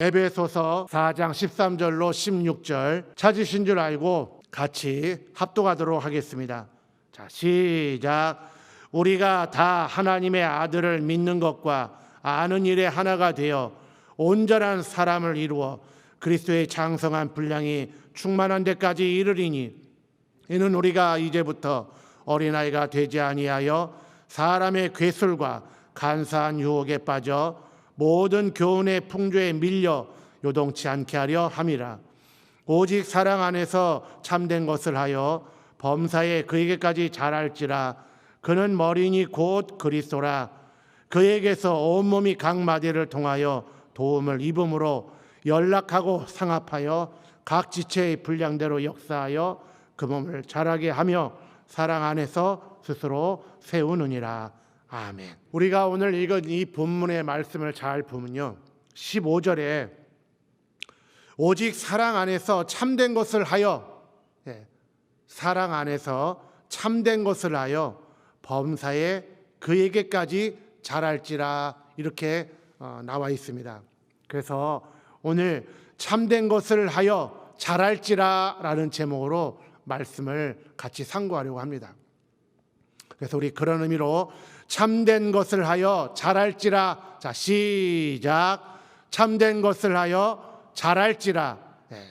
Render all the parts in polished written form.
에베소서 4장 13절로 16절 찾으신 줄 알고 같이 합독하도록 하겠습니다. 자, 시작. 우리가 다 하나님의 아들을 믿는 것과 아는 일에 하나가 되어 온전한 사람을 이루어 그리스도의 장성한 분량이 충만한 데까지 이르리니, 이는 우리가 이제부터 어린아이가 되지 아니하여 사람의 괴술과 간사한 유혹에 빠져 모든 교훈의 풍조에 밀려 요동치 않게 하려 함이라. 오직 사랑 안에서 참된 것을 하여 범사에 그에게까지 자랄지라. 그는 머리니 곧 그리스도라. 그에게서 온몸이 각 마디를 통하여 도움을 입음으로 연락하고 상합하여 각 지체의 분량대로 역사하여 그 몸을 자라게 하며 사랑 안에서 스스로 세우느니라. 아멘. 우리가 오늘 읽은 이 본문의 말씀을 잘 보면요, 15절에 오직 사랑 안에서 참된 것을 하여, 사랑 안에서 참된 것을 하여 범사에 그에게까지 자랄지라, 이렇게 나와 있습니다. 그래서 오늘 참된 것을 하여 자랄지라 라는 제목으로 말씀을 같이 상고하려고 합니다. 그래서 우리 그런 의미로 참된 것을 하여 자랄지라. 자, 시작. 참된 것을 하여 자랄지라.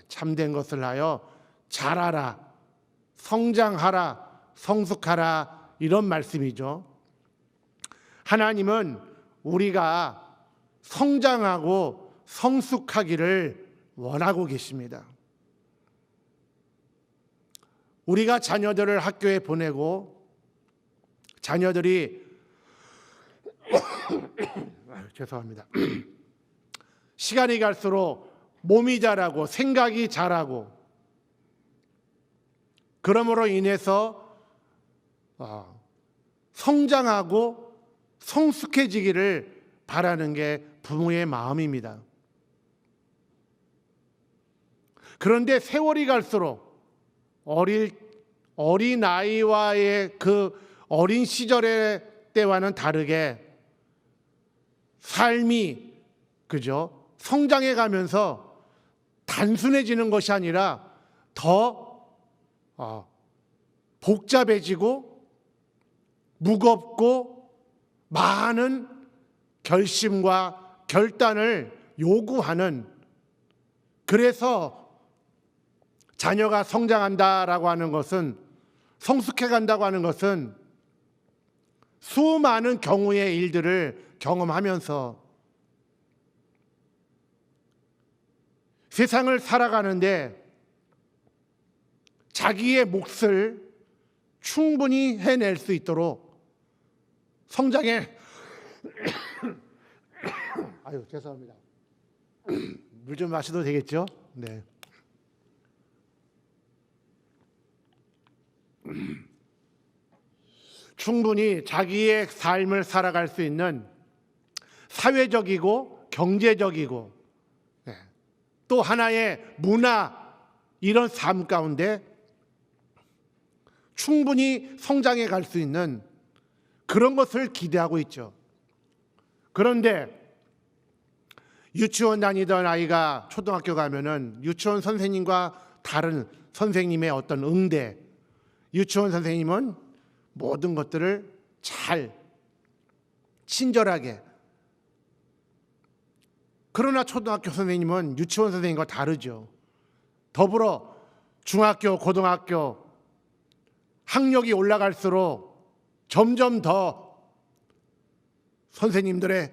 참된 것을 하여 자라라, 성장하라, 성숙하라, 이런 말씀이죠. 하나님은 우리가 성장하고 성숙하기를 원하고 계십니다. 우리가 자녀들을 학교에 보내고 자녀들이 죄송합니다. 시간이 갈수록 몸이 자라고 생각이 자라고, 그러므로 인해서 성장하고 성숙해지기를 바라는 게 부모의 마음입니다. 그런데 세월이 갈수록 어린 아이와의 그 어린 시절의 때와는 다르게 삶이 성장해 가면서 단순해지는 것이 아니라 더 복잡해지고 무겁고 많은 결심과 결단을 요구하는, 그래서 자녀가 성장한다라고 하는 것은, 성숙해 간다고 하는 것은 수많은 경우의 일들을 경험하면서 세상을 살아가는데 자기의 몫을 충분히 해낼 수 있도록 성장해 죄송합니다. 물 좀 마셔도 되겠죠? 네. 충분히 자기의 삶을 살아갈 수 있는 사회적이고 경제적이고 또 하나의 문화, 이런 삶 가운데 충분히 성장해 갈 수 있는 그런 것을 기대하고 있죠. 그런데 유치원 다니던 아이가 초등학교 가면은 유치원 선생님과 다른 선생님의 어떤 응대, 유치원 선생님은 모든 것들을 잘 친절하게, 그러나 초등학교 선생님은 유치원 선생님과 다르죠. 더불어 중학교, 고등학교 학력이 올라갈수록 점점 더 선생님들의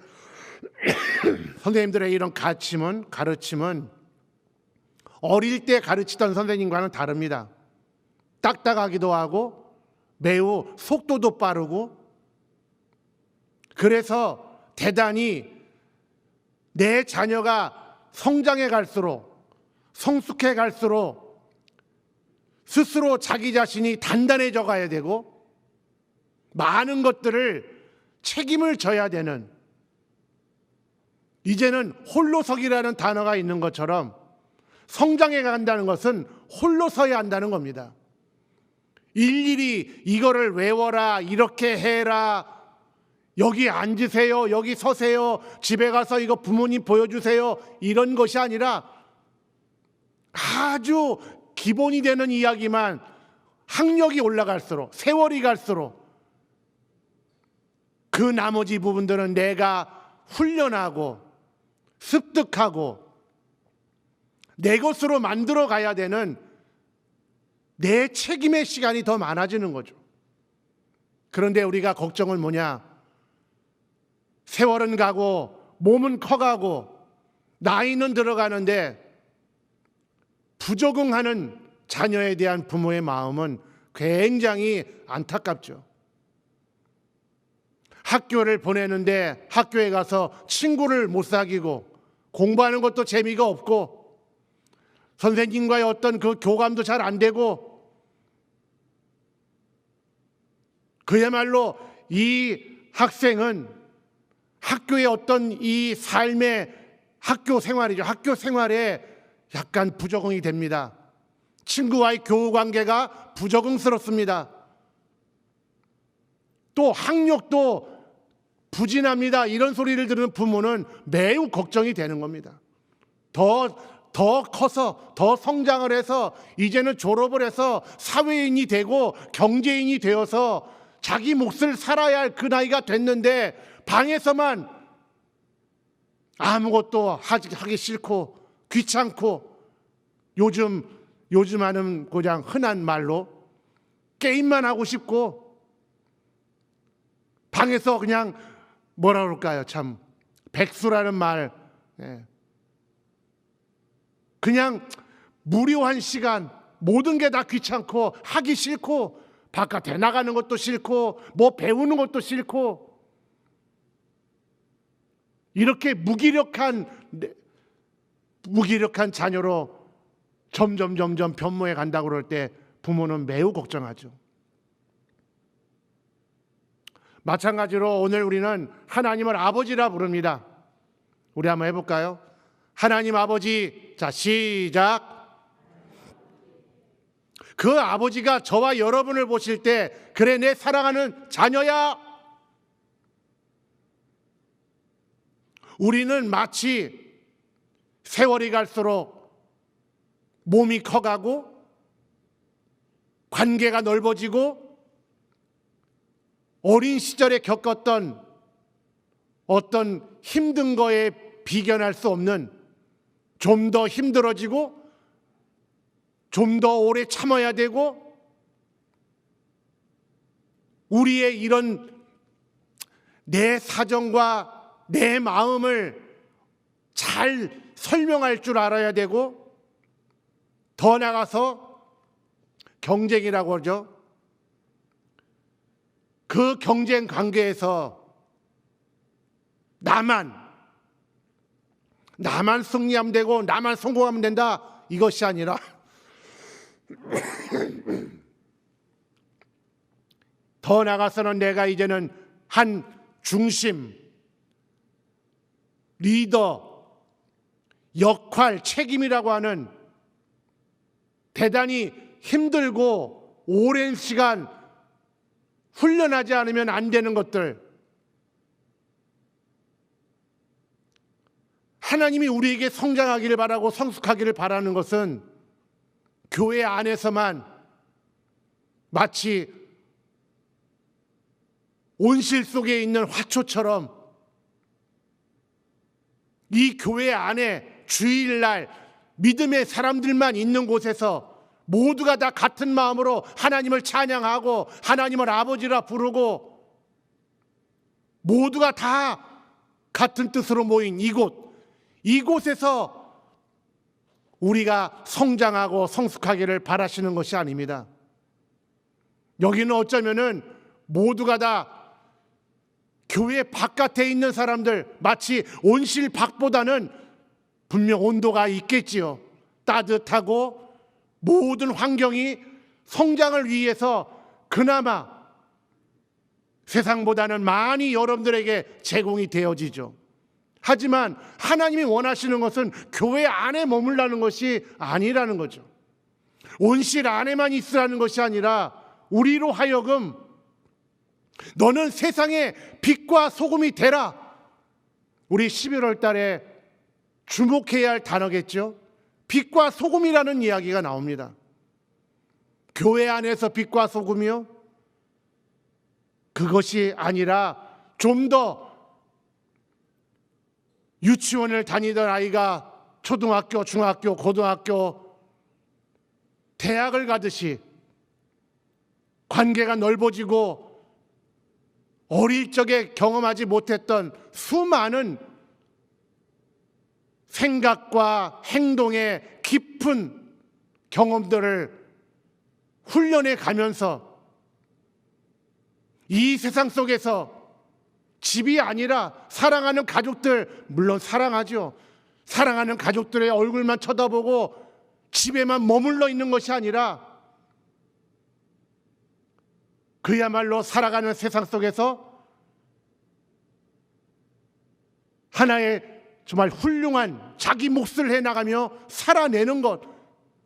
이런 가르침은 어릴 때 가르치던 선생님과는 다릅니다. 딱딱하기도 하고 매우 속도도 빠르고, 그래서 대단히 내 자녀가 성장해 갈수록, 성숙해 갈수록 스스로 자기 자신이 단단해져 가야 되고 많은 것들을 책임을 져야 되는, 이제는 홀로서기라는 단어가 있는 것처럼 성장해 간다는 것은 홀로 서야 한다는 겁니다. 일일이 이거를 외워라, 이렇게 해라, 여기 앉으세요, 여기 서세요, 집에 가서 이거 부모님 보여주세요, 이런 것이 아니라 아주 기본이 되는 이야기만 학력이 올라갈수록, 세월이 갈수록 그 나머지 부분들은 내가 훈련하고 습득하고 내 것으로 만들어 가야 되는 내 책임의 시간이 더 많아지는 거죠. 그런데 우리가 걱정은 뭐냐? 세월은 가고 몸은 커가고 나이는 들어가는데 부적응하는 자녀에 대한 부모의 마음은 굉장히 안타깝죠. 학교를 보내는데 학교에 가서 친구를 못 사귀고 공부하는 것도 재미가 없고 선생님과의 어떤 그 교감도 잘 안 되고 그야말로 이 학생은 학교의 어떤 이 삶의 학교 생활이죠. 학교 생활에 약간 부적응이 됩니다. 친구와의 교우 관계가 부적응스럽습니다. 또 학력도 부진합니다. 이런 소리를 들은 부모는 매우 걱정이 되는 겁니다. 더 커서 더 성장을 해서 이제는 졸업을 해서 사회인이 되고 경제인이 되어서 자기 몫을 살아야 할 그 나이가 됐는데 방에서만 아무것도 하기 싫고 귀찮고 요즘 하는 그냥 흔한 말로 게임만 하고 싶고 방에서 그냥 뭐라 그럴까요? 참 백수라는 말, 그냥 무료한 시간 모든 게 다 귀찮고 하기 싫고 바깥에 나가는 것도 싫고 뭐 배우는 것도 싫고 이렇게 무기력한 자녀로 점점 변모해 간다고 그럴 때 부모는 매우 걱정하죠. 마찬가지로 오늘 우리는 하나님을 아버지라 부릅니다. 우리 한번 해볼까요? 하나님 아버지. 자, 시작. 그 아버지가 저와 여러분을 보실 때 그래 내 사랑하는 자녀야. 우리는 마치 세월이 갈수록 몸이 커가고 관계가 넓어지고 어린 시절에 겪었던 어떤 힘든 거에 비견할 수 없는 좀 더 힘들어지고 좀 더 오래 참아야 되고 우리의 이런 내 사정과 내 마음을 잘 설명할 줄 알아야 되고 더 나아가서 경쟁이라고 하죠. 그 경쟁 관계에서 나만 승리하면 되고 나만 성공하면 된다 이것이 아니라 더 나아가서는 내가 이제는 한 중심, 리더, 역할, 책임이라고 하는 대단히 힘들고 오랜 시간 훈련하지 않으면 안 되는 것들, 하나님이 우리에게 성장하기를 바라고 성숙하기를 바라는 것은 교회 안에서만 마치 온실 속에 있는 화초처럼 이 교회 안에 주일날 믿음의 사람들만 있는 곳에서 모두가 다 같은 마음으로 하나님을 찬양하고 하나님을 아버지라 부르고 모두가 다 같은 뜻으로 모인 이곳에서 우리가 성장하고 성숙하기를 바라시는 것이 아닙니다. 여기는 어쩌면은 모두가 다 교회 바깥에 있는 사람들, 마치 온실 밖보다는 분명 온도가 있겠지요. 따뜻하고 모든 환경이 성장을 위해서 그나마 세상보다는 많이 여러분들에게 제공이 되어지죠. 하지만 하나님이 원하시는 것은 교회 안에 머물라는 것이 아니라는 거죠. 온실 안에만 있으라는 것이 아니라 우리로 하여금 너는 세상의 빛과 소금이 되라. 우리 11월 달에 주목해야 할 단어겠죠. 빛과 소금이라는 이야기가 나옵니다. 교회 안에서 빛과 소금이요? 그것이 아니라 좀 더 유치원을 다니던 아이가 초등학교, 중학교, 고등학교, 대학을 가듯이 관계가 넓어지고 어릴 적에 경험하지 못했던 수많은 생각과 행동의 깊은 경험들을 훈련해 가면서 이 세상 속에서 집이 아니라 사랑하는 가족들, 물론 사랑하죠. 사랑하는 가족들의 얼굴만 쳐다보고 집에만 머물러 있는 것이 아니라 그야말로 살아가는 세상 속에서 하나의 정말 훌륭한 자기 몫을 해나가며 살아내는 것,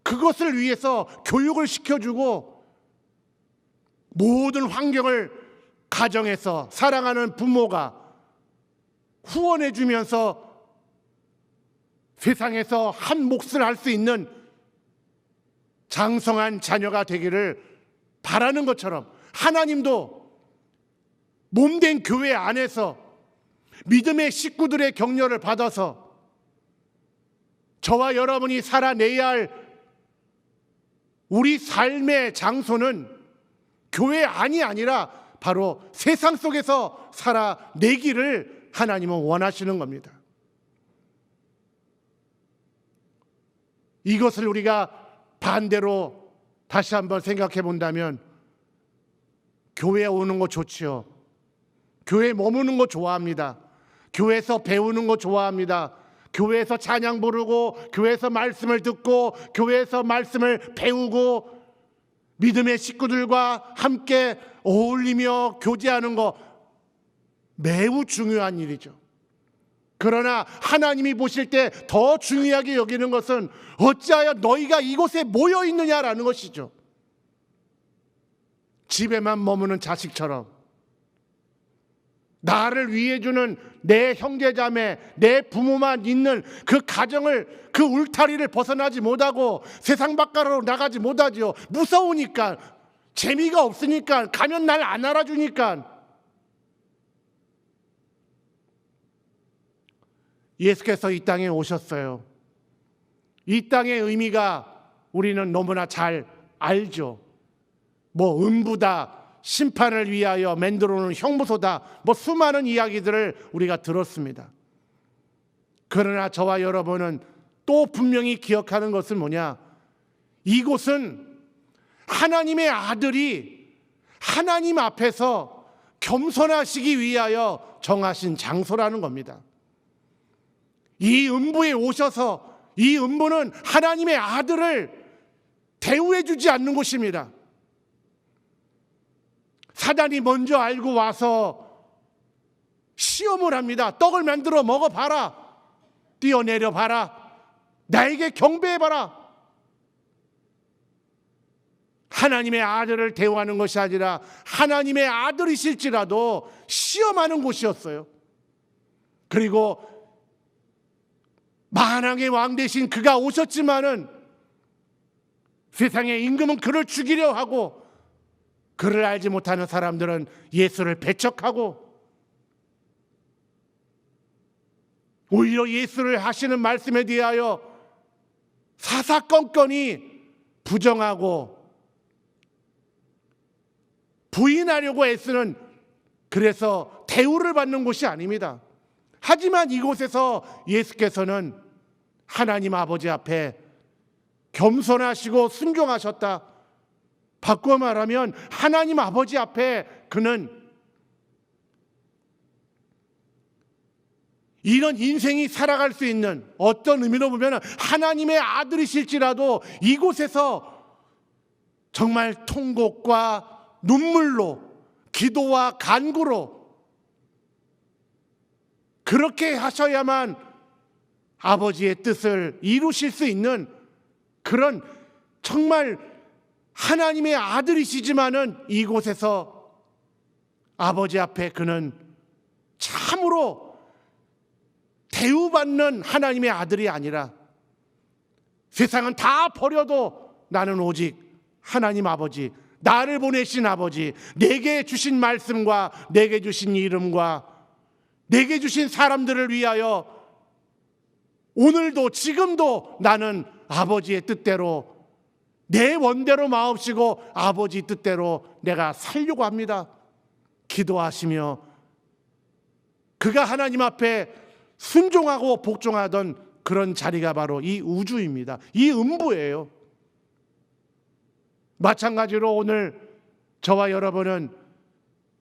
그것을 위해서 교육을 시켜주고 모든 환경을 가정에서 사랑하는 부모가 후원해주면서 세상에서 한 몫을 할 수 있는 장성한 자녀가 되기를 바라는 것처럼 하나님도 몸된 교회 안에서 믿음의 식구들의 격려를 받아서 저와 여러분이 살아내야 할 우리 삶의 장소는 교회 안이 아니라 바로 세상 속에서 살아내기를 하나님은 원하시는 겁니다. 이것을 우리가 반대로 다시 한번 생각해 본다면 교회에 오는 거 좋지요. 교회에 머무는 거 좋아합니다. 교회에서 배우는 거 좋아합니다. 교회에서 찬양 부르고 교회에서 말씀을 듣고 교회에서 말씀을 배우고 믿음의 식구들과 함께 어울리며 교제하는 거 매우 중요한 일이죠. 그러나 하나님이 보실 때 더 중요하게 여기는 것은 어찌하여 너희가 이곳에 모여 있느냐라는 것이죠. 집에만 머무는 자식처럼 나를 위해 주는 내 형제자매, 내 부모만 있는 그 가정을, 그 울타리를 벗어나지 못하고 세상 바깥으로 나가지 못하지요. 무서우니까, 재미가 없으니까, 가면 날 안 알아주니까. 예수께서 이 땅에 오셨어요. 이 땅의 의미가 우리는 너무나 잘 알죠. 뭐 음부다, 심판을 위하여 만들어 놓은 형무소다, 뭐 수많은 이야기들을 우리가 들었습니다. 그러나 저와 여러분은 또 분명히 기억하는 것은 뭐냐? 이곳은 하나님의 아들이 하나님 앞에서 겸손하시기 위하여 정하신 장소라는 겁니다. 이 음부에 오셔서 이 음부는 하나님의 아들을 대우해 주지 않는 곳입니다. 사단이 먼저 알고 와서 시험을 합니다. 떡을 만들어 먹어봐라. 뛰어내려 봐라. 나에게 경배해봐라. 하나님의 아들을 대우하는 것이 아니라 하나님의 아들이실지라도 시험하는 곳이었어요. 그리고 만왕의 왕 대신 그가 오셨지만은 세상의 임금은 그를 죽이려 하고 그를 알지 못하는 사람들은 예수를 배척하고 오히려 예수를 하시는 말씀에 대하여 사사건건이 부정하고 부인하려고 애쓰는, 그래서 대우를 받는 곳이 아닙니다. 하지만 이곳에서 예수께서는 하나님 아버지 앞에 겸손하시고 순종하셨다. 바꿔 말하면 하나님 아버지 앞에 그는 이런 인생이 살아갈 수 있는, 어떤 의미로 보면 하나님의 아들이실지라도 이곳에서 정말 통곡과 눈물로, 기도와 간구로 그렇게 하셔야만 아버지의 뜻을 이루실 수 있는 그런 정말 하나님의 아들이시지만은 이곳에서 아버지 앞에 그는 참으로 대우받는 하나님의 아들이 아니라 세상은 다 버려도 나는 오직 하나님 아버지, 나를 보내신 아버지, 내게 주신 말씀과 내게 주신 이름과 내게 주신 사람들을 위하여 오늘도 지금도 나는 아버지의 뜻대로 내 원대로 마옵시고 아버지 뜻대로 내가 살려고 합니다. 기도하시며 그가 하나님 앞에 순종하고 복종하던 그런 자리가 바로 이 우주입니다. 이 음부예요. 마찬가지로 오늘 저와 여러분은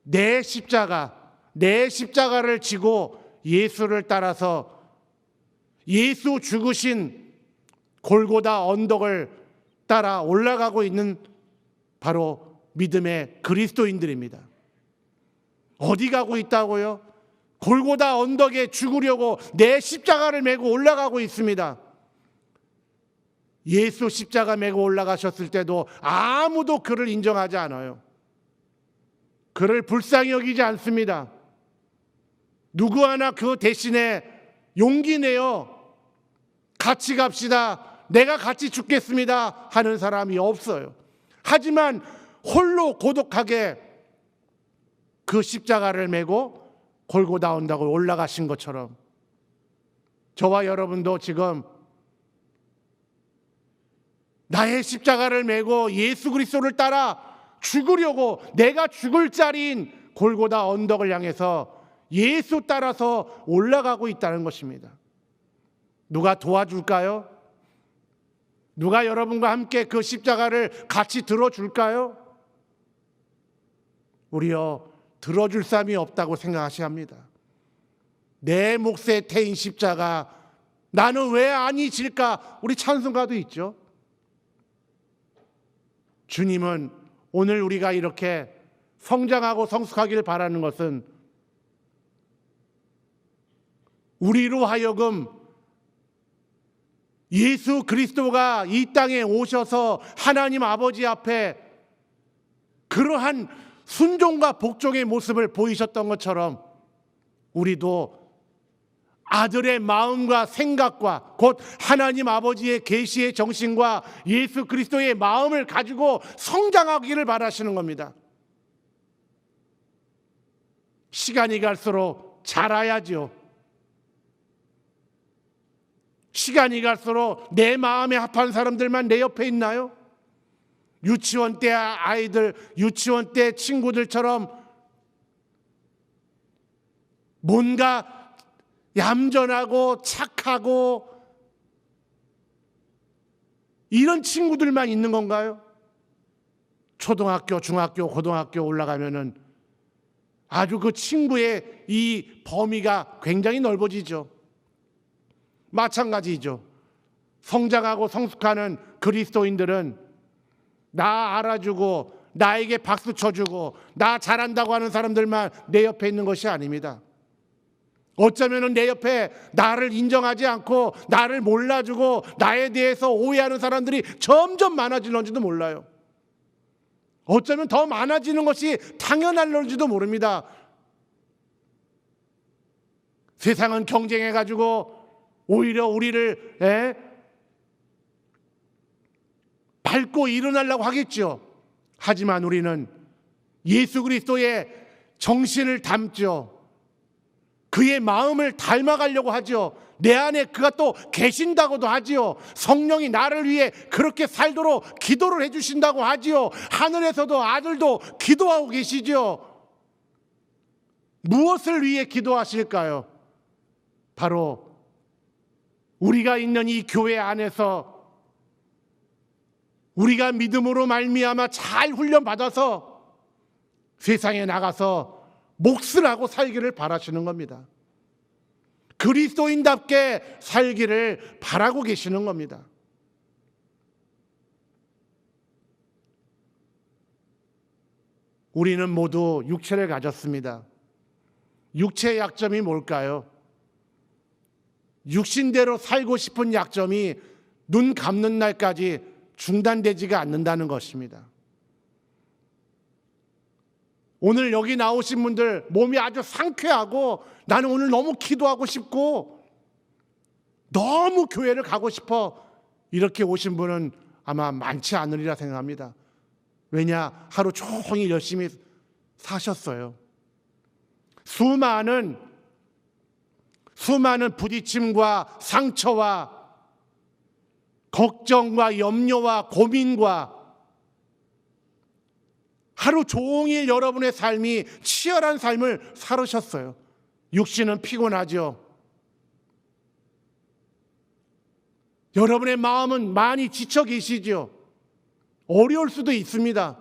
내 십자가를 지고 예수를 따라서 예수 죽으신 골고다 언덕을 따라 올라가고 있는 바로 믿음의 그리스도인들입니다. 어디 가고 있다고요? 골고다 언덕에 죽으려고 내 십자가를 메고 올라가고 있습니다. 예수 십자가 메고 올라가셨을 때도 아무도 그를 인정하지 않아요. 그를 불쌍히 여기지 않습니다. 누구 하나 그 대신에 용기 내어 같이 갑시다, 내가 같이 죽겠습니다 하는 사람이 없어요. 하지만 홀로 고독하게 그 십자가를 메고 골고다 언덕을 올라가신 것처럼 저와 여러분도 지금 나의 십자가를 메고 예수 그리스도를 따라 죽으려고 내가 죽을 자리인 골고다 언덕을 향해서 예수 따라서 올라가고 있다는 것입니다. 누가 도와줄까요? 누가 여러분과 함께 그 십자가를 같이 들어줄까요? 우리요, 들어줄 사람이 없다고 생각하셔야 합니다. 내 몫에 태인 십자가 나는 왜 아니 질까? 우리 찬송가도 있죠. 주님은 오늘 우리가 이렇게 성장하고 성숙하기를 바라는 것은 우리로 하여금 예수 그리스도가 이 땅에 오셔서 하나님 아버지 앞에 그러한 순종과 복종의 모습을 보이셨던 것처럼 우리도 아들의 마음과 생각과 곧 하나님 아버지의 계시의 정신과 예수 그리스도의 마음을 가지고 성장하기를 바라시는 겁니다. 시간이 갈수록 자라야죠. 시간이 갈수록 내 마음에 합한 사람들만 내 옆에 있나요? 유치원 때 아이들, 유치원 때 친구들처럼 뭔가 얌전하고 착하고 이런 친구들만 있는 건가요? 초등학교, 중학교, 고등학교 올라가면은 아주 그 친구의 이 범위가 굉장히 넓어지죠. 마찬가지죠. 성장하고 성숙하는 그리스도인들은 나 알아주고 나에게 박수 쳐주고 나 잘한다고 하는 사람들만 내 옆에 있는 것이 아닙니다. 어쩌면 내 옆에 나를 인정하지 않고 나를 몰라주고 나에 대해서 오해하는 사람들이 점점 많아질런지도 몰라요. 어쩌면 더 많아지는 것이 당연할런지도 모릅니다. 세상은 경쟁해가지고 오히려 우리를 밟고 일어나려고 하겠죠. 하지만 우리는 예수 그리스도의 정신을 담죠. 그의 마음을 닮아가려고 하죠. 내 안에 그가 또 계신다고도 하지요. 성령이 나를 위해 그렇게 살도록 기도를 해주신다고 하지요. 하늘에서도 아들도 기도하고 계시죠. 무엇을 위해 기도하실까요? 바로 우리가 있는 이 교회 안에서 우리가 믿음으로 말미암아 잘 훈련받아서 세상에 나가서 몫을 하고 살기를 바라시는 겁니다. 그리스도인답게 살기를 바라고 계시는 겁니다. 우리는 모두 육체를 가졌습니다. 육체의 약점이 뭘까요? 육신대로 살고 싶은 약점이 눈 감는 날까지 중단되지가 않는다는 것입니다. 오늘 여기 나오신 분들 몸이 아주 상쾌하고 나는 오늘 너무 기도하고 싶고 너무 교회를 가고 싶어 이렇게 오신 분은 아마 많지 않으리라 생각합니다. 왜냐? 하루 종일 열심히 사셨어요. 수많은 부딪힘과 상처와 걱정과 염려와 고민과 하루 종일 여러분의 삶이 치열한 삶을 살으셨어요. 육신은 피곤하죠. 여러분의 마음은 많이 지쳐 계시죠. 어려울 수도 있습니다.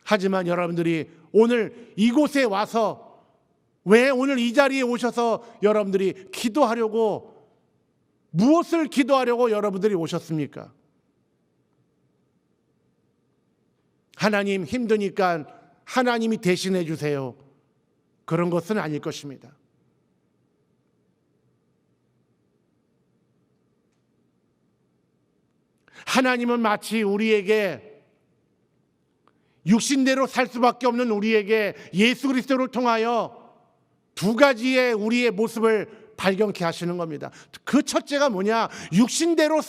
하지만 여러분들이 오늘 이곳에 와서 왜 오늘 이 자리에 오셔서 여러분들이 기도하려고 무엇을 기도하려고 여러분들이 오셨습니까? 하나님 힘드니까 하나님이 대신해 주세요. 그런 것은 아닐 것입니다. 하나님은 마치 우리에게 육신대로 살 수밖에 없는 우리에게 예수 그리스도를 통하여 두 가지의 우리의 모습을 발견케 하시는 겁니다. 그 첫째가 뭐냐? 육신대로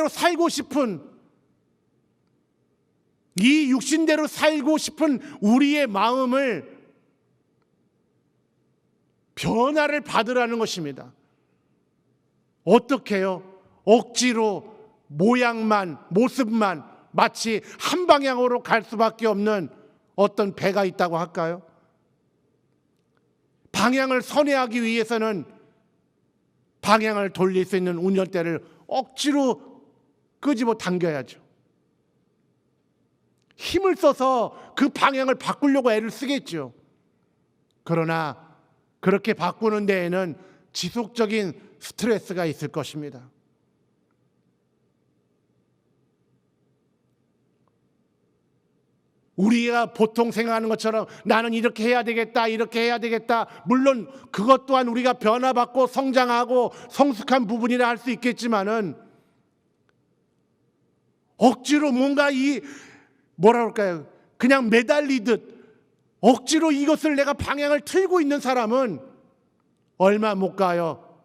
살고 싶은 이 육신대로 살고 싶은 우리의 마음을 변화를 받으라는 것입니다. 어떻게 해요? 억지로 모양만, 모습만 마치 한 방향으로 갈 수밖에 없는 어떤 배가 있다고 할까요? 방향을 선회하기 위해서는 방향을 돌릴 수 있는 운전대를 억지로 끄집어 당겨야죠. 힘을 써서 그 방향을 바꾸려고 애를 쓰겠죠. 그러나 그렇게 바꾸는 데에는 지속적인 스트레스가 있을 것입니다. 우리가 보통 생각하는 것처럼 나는 이렇게 해야 되겠다, 이렇게 해야 되겠다. 물론 그것 또한 우리가 변화받고 성장하고 성숙한 부분이라 할 수 있겠지만은 억지로 뭔가 뭐라 그럴까요? 그냥 매달리듯 억지로 이것을 내가 방향을 틀고 있는 사람은 얼마 못 가요.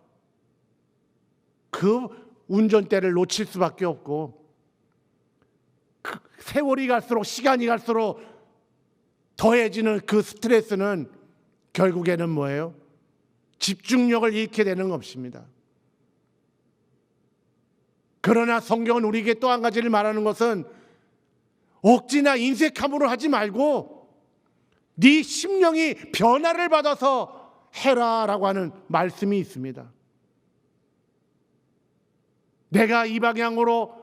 그 운전대를 놓칠 수밖에 없고 세월이 갈수록 시간이 갈수록 더해지는 그 스트레스는 결국에는 뭐예요? 집중력을 잃게 되는 것입니다. 그러나 성경은 우리에게 또 한 가지를 말하는 것은 억지나 인색함으로 하지 말고 네 심령이 변화를 받아서 해라라고 하는 말씀이 있습니다. 내가 이 방향으로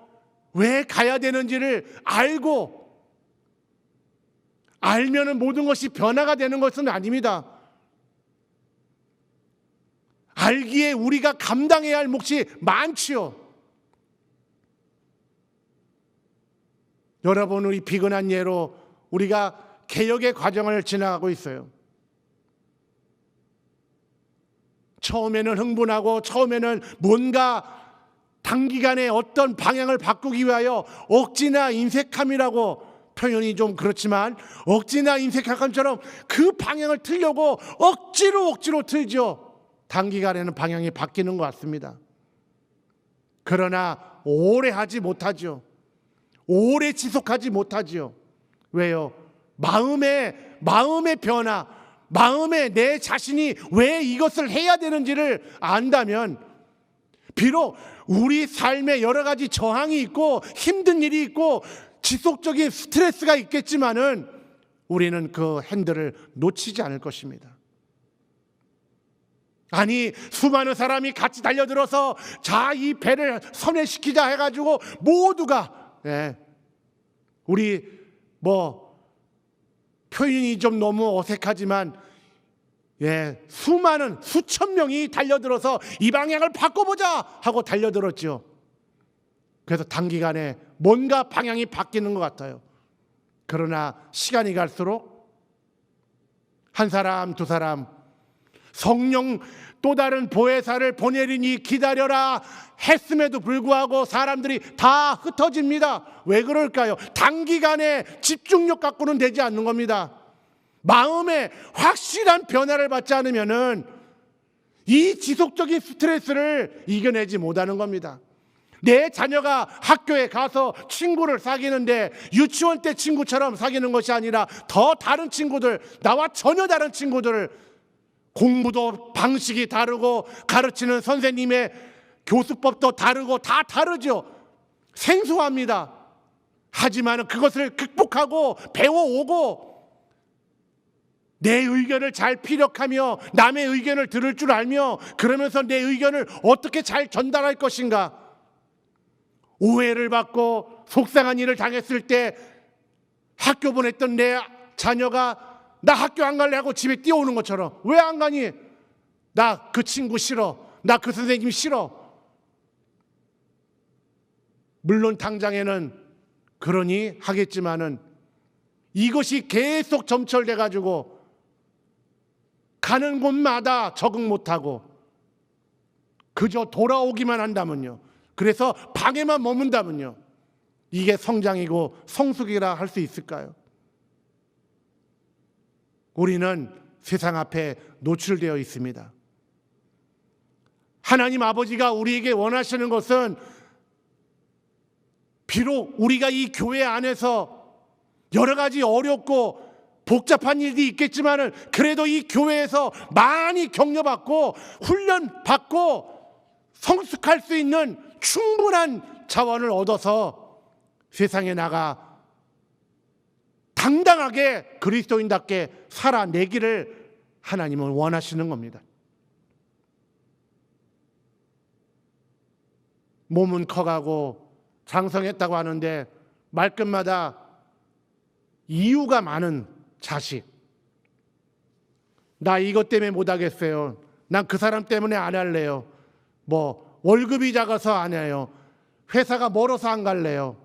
왜 가야 되는지를 알면은 모든 것이 변화가 되는 것은 아닙니다. 알기에 우리가 감당해야 할 몫이 많지요. 여러분, 우리 비근한 예로 우리가 개혁의 과정을 지나가고 있어요. 처음에는 흥분하고 처음에는 뭔가 단기간에 어떤 방향을 바꾸기 위하여 억지나 인색함이라고 표현이 좀 그렇지만 억지나 인색함처럼 그 방향을 틀려고 억지로 틀죠. 단기간에는 방향이 바뀌는 것 같습니다. 그러나 오래 하지 못하죠. 오래 지속하지 못하지요. 왜요? 마음의 변화, 마음에 내 자신이 왜 이것을 해야 되는지를 안다면 비록 우리 삶에 여러 가지 저항이 있고 힘든 일이 있고 지속적인 스트레스가 있겠지만은 우리는 그 핸들을 놓치지 않을 것입니다. 아니, 수많은 사람이 같이 달려들어서 자, 이 배를 선회시키자 해가지고 모두가 우리 표현이 좀 너무 어색하지만 수천 명이 달려들어서 이 방향을 바꿔보자 하고 달려들었죠. 그래서 단기간에 뭔가 방향이 바뀌는 것 같아요. 그러나 시간이 갈수록 한 사람, 두 사람, 성령 또 다른 보혜사를 보내리니 기다려라 했음에도 불구하고 사람들이 다 흩어집니다. 왜 그럴까요? 단기간에 집중력 갖고는 되지 않는 겁니다. 마음에 확실한 변화를 받지 않으면은 이 지속적인 스트레스를 이겨내지 못하는 겁니다. 내 자녀가 학교에 가서 친구를 사귀는데 유치원 때 친구처럼 사귀는 것이 아니라 더 다른 친구들, 나와 전혀 다른 친구들을, 공부도 방식이 다르고 가르치는 선생님의 교수법도 다르고 다 다르죠. 생소합니다. 하지만 그것을 극복하고 배워오고 내 의견을 잘 피력하며 남의 의견을 들을 줄 알며 그러면서 내 의견을 어떻게 잘 전달할 것인가, 오해를 받고 속상한 일을 당했을 때 학교 보냈던 내 자녀가 나 학교 안 갈래 하고 집에 뛰어오는 것처럼, 왜 안 가니? 나 그 친구 싫어, 나 그 선생님 싫어. 물론 당장에는 그러니 하겠지만은 이것이 계속 점철돼 가지고 가는 곳마다 적응 못하고 그저 돌아오기만 한다면요, 그래서 방에만 머문다면요, 이게 성장이고 성숙이라 할 수 있을까요? 우리는 세상 앞에 노출되어 있습니다. 하나님 아버지가 우리에게 원하시는 것은 비록 우리가 이 교회 안에서 여러 가지 어렵고 복잡한 일이 있겠지만은 그래도 이 교회에서 많이 격려받고 훈련받고 성숙할 수 있는 충분한 자원을 얻어서 세상에 나가 당당하게 그리스도인답게 살아내기를 하나님은 원하시는 겁니다. 몸은 커가고 장성했다고 하는데 말끝마다 이유가 많은 자식. 나 이것 때문에 못하겠어요. 난 그 사람 때문에 안 할래요. 뭐 월급이 작아서 안 해요. 회사가 멀어서 안 갈래요.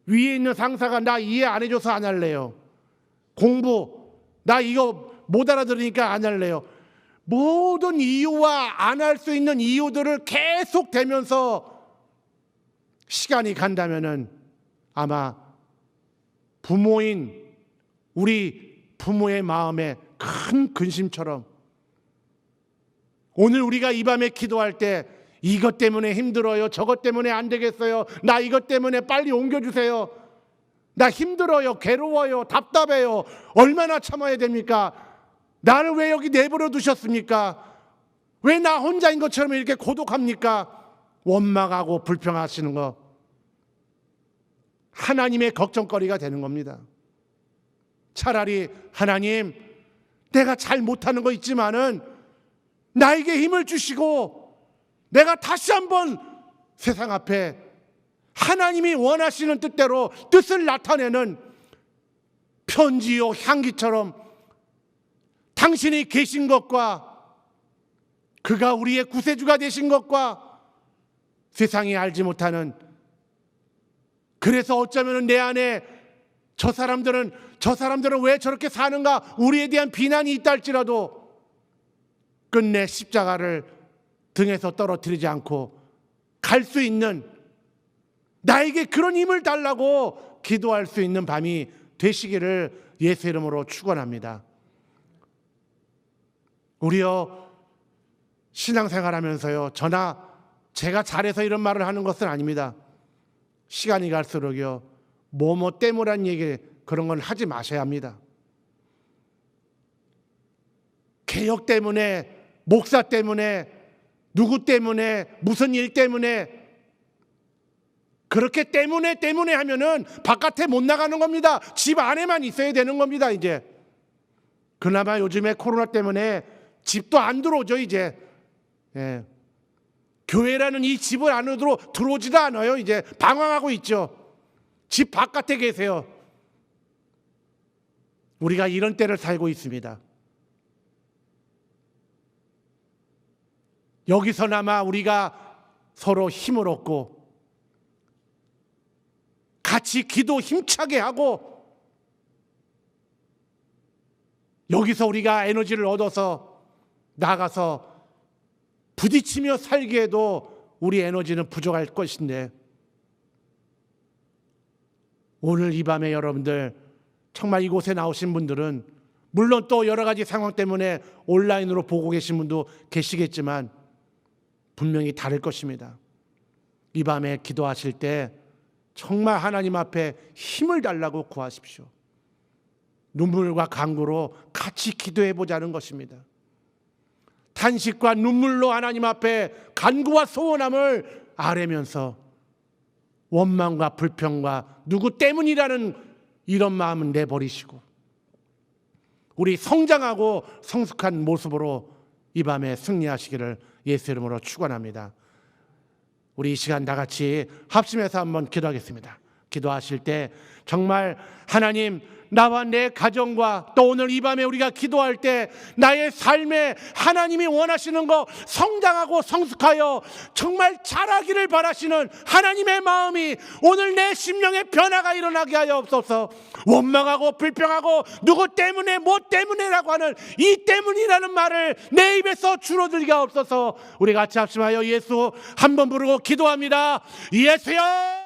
위에 있는 상사가 나 이해 안 해줘서 안 할래요. 공부 나 이거 못 알아들으니까 안 할래요. 모든 이유와 안 할 수 있는 이유들을 계속 대면서 시간이 간다면은 아마 부모인 우리 부모의 마음에 큰 근심처럼 오늘 우리가 이 밤에 기도할 때 이것 때문에 힘들어요, 저것 때문에 안 되겠어요, 나 이것 때문에 빨리 옮겨주세요, 나 힘들어요, 괴로워요, 답답해요, 얼마나 참아야 됩니까? 나를 왜 여기 내버려 두셨습니까? 왜 나 혼자인 것처럼 이렇게 고독합니까? 원망하고 불평하시는 거 하나님의 걱정거리가 되는 겁니다. 차라리 하나님, 내가 잘 못하는 거 있지만은 나에게 힘을 주시고 내가 다시 한번 세상 앞에 하나님이 원하시는 뜻대로 뜻을 나타내는 편지요 향기처럼 당신이 계신 것과 그가 우리의 구세주가 되신 것과 세상이 알지 못하는, 그래서 어쩌면 내 안에 저 사람들은 왜 저렇게 사는가 우리에 대한 비난이 있다 할지라도 끝내 십자가를 등에서 떨어뜨리지 않고 갈 수 있는, 나에게 그런 힘을 달라고 기도할 수 있는 밤이 되시기를 예수 이름으로 축원합니다. 우리요 신앙생활하면서요, 제가 잘해서 이런 말을 하는 것은 아닙니다. 시간이 갈수록요 뭐뭐 때문이란 얘기 그런 건 하지 마셔야 합니다. 개혁 때문에, 목사 때문에, 누구 때문에, 무슨 일 때문에, 그렇게 때문에 하면은 바깥에 못 나가는 겁니다. 집 안에만 있어야 되는 겁니다. 이제 그나마 요즘에 코로나 때문에 집도 안 들어오죠. 이제 교회라는 이 집을 안으로 들어오지도 않아요. 이제 방황하고 있죠. 집 바깥에 계세요. 우리가 이런 때를 살고 있습니다. 여기서나마 우리가 서로 힘을 얻고 같이 기도 힘차게 하고 여기서 우리가 에너지를 얻어서 나가서 부딪히며 살기에도 우리 에너지는 부족할 것인데, 오늘 이 밤에 여러분들 정말 이곳에 나오신 분들은 물론 또 여러 가지 상황 때문에 온라인으로 보고 계신 분도 계시겠지만 분명히 다를 것입니다. 이 밤에 기도하실 때 정말 하나님 앞에 힘을 달라고 구하십시오. 눈물과 간구로 같이 기도해 보자는 것입니다. 탄식과 눈물로 하나님 앞에 간구와 소원함을 아뢰면서 원망과 불평과 누구 때문이라는 이런 마음은 내버리시고 우리 성장하고 성숙한 모습으로 이 밤에 승리하시기를 예수 이름으로 축원합니다. 우리 이 시간 다 같이 합심해서 한번 기도하겠습니다. 기도하실 때 정말 하나님, 나와 내 가정과 또 오늘 이 밤에 우리가 기도할 때 나의 삶에 하나님이 원하시는 거 성장하고 성숙하여 정말 자라기를 바라시는 하나님의 마음이 오늘 내 심령에 변화가 일어나게 하여 없소서. 원망하고 불평하고 누구 때문에 뭐 때문에라고 하는 이 때문이라는 말을 내 입에서 줄어들게 없어서 우리 같이 합심하여 예수 한번 부르고 기도합니다. 예수여.